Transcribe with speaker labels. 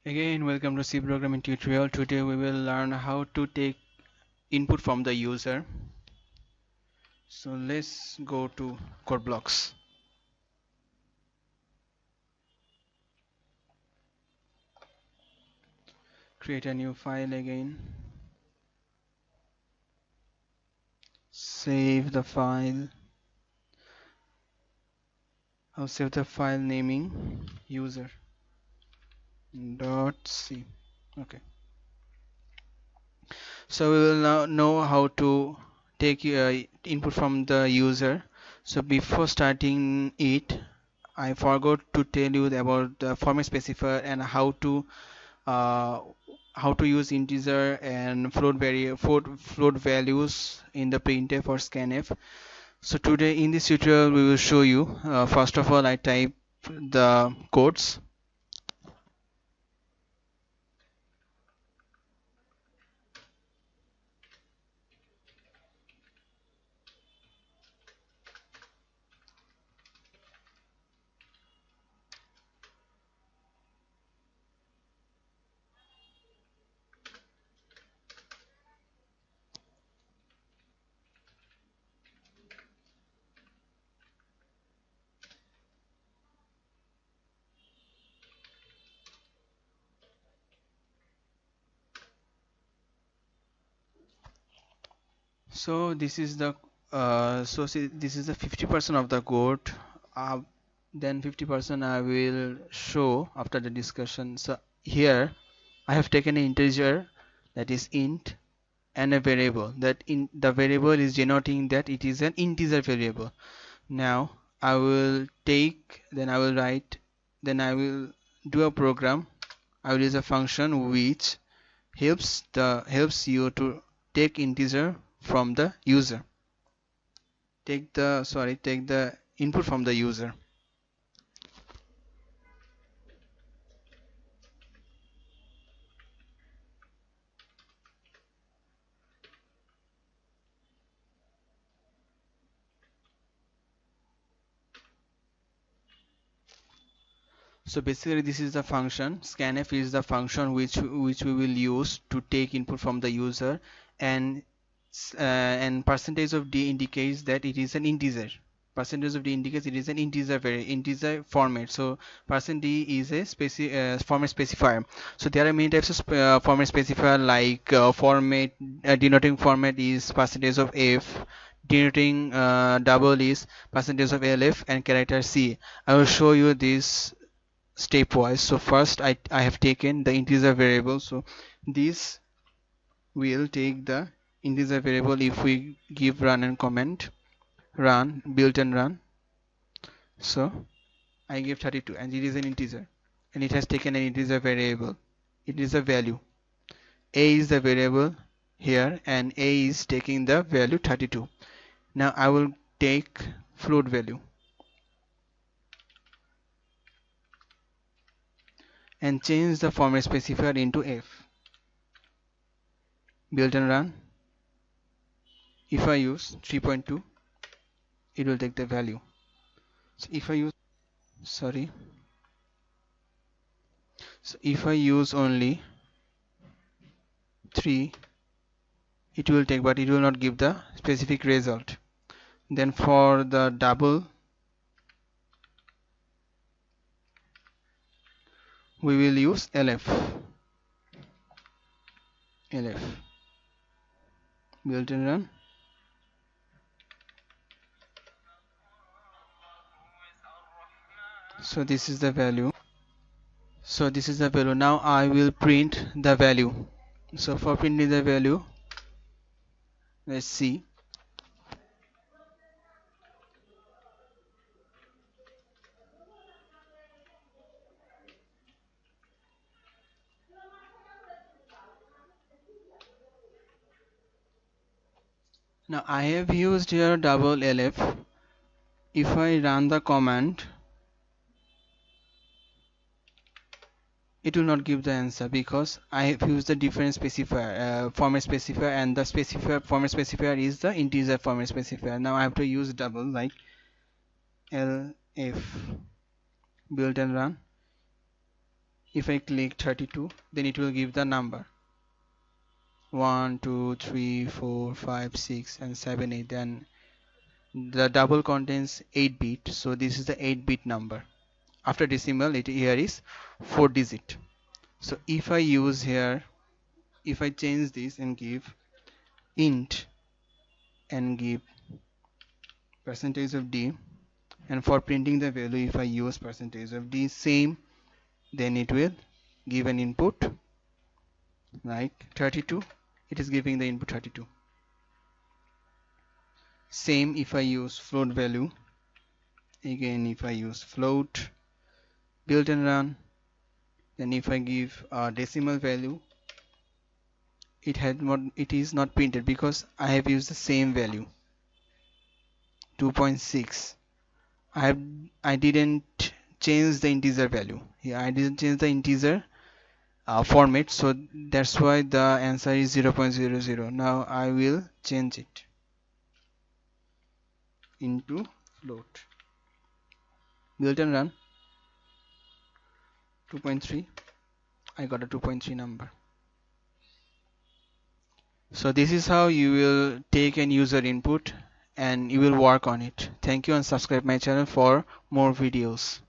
Speaker 1: Again, welcome to C programming tutorial. Today we will learn how to take input from the user. So let's go to code blocks. Create a new file again. Save the file. I'll save the file naming user dot c. Okay. So we will now know how to take input from the user. So before starting it, I forgot to tell you about the format specifier and uh, how to use integer and float values in the printf or scanf. So today in this tutorial we will show you. First of all, I type the codes. So this is the this is the 50% of the code. Uh, then 50% I will show after the discussion. So here I have taken an integer, that is int, and a variable, that in the variable is denoting that it is an integer variable. Now I will take, then I will write, then I will do a program. I will use a function which helps you to take integer from the user. Take the input from the user. So basically this is the function. Scanf is the function which we will use to take input from the user, and percentage of d indicates that it is an integer. Percentage of d indicates it is an integer format. So percent d is a format specifier. So there are many types of format specifier, like format denoting format is percentage of f, denoting double is percentage of lf, and character c. I will show you this stepwise. So first I have taken the integer variable. So this will take the integer variable. If we give run and comment, run built and run, so I give 32 and it is an integer, and it has taken an integer variable. It is a value. A is the variable here, and A is taking the value 32. Now I will take float value and change the format specifier into f. Built and run. If I use 3.2, it will take the value. So if I use, sorry, so if I use only 3, it will take, but it will not give the specific result. Then for the double, we will use lf built and run. So this is the value. So this is the value. Now I will print the value. So for printing the value, let's see. Now I have used here double lf. If I run the command, it will not give the answer because I have used the different specifier, format specifier, and the specifier format specifier is the integer format specifier. Now I have to use double, like lf built and run. If I click 32, then it will give the number 1 2 3 4 5 6 and 7 8. Then the double contains 8 bit, so this is the 8 bit number. After decimal, it here is 4 digit. So if I use here, if I change this and give int and give percentage of d, and for printing the value, if I use percentage of d same, then it will give an input like 32. It is giving the input 32. Same if I use float value, again if I use float, build and run, then if I give a decimal value, it is not printed because I have used the same value 2.6. I didn't change the integer value. Yeah, I didn't change the integer format, so that's why the answer is 0.00. Now I will change it into float, build and run. 2.3. I got a 2.3 number. So this is how you will take an user input and you will work on it. Thank you, and subscribe my channel for more videos.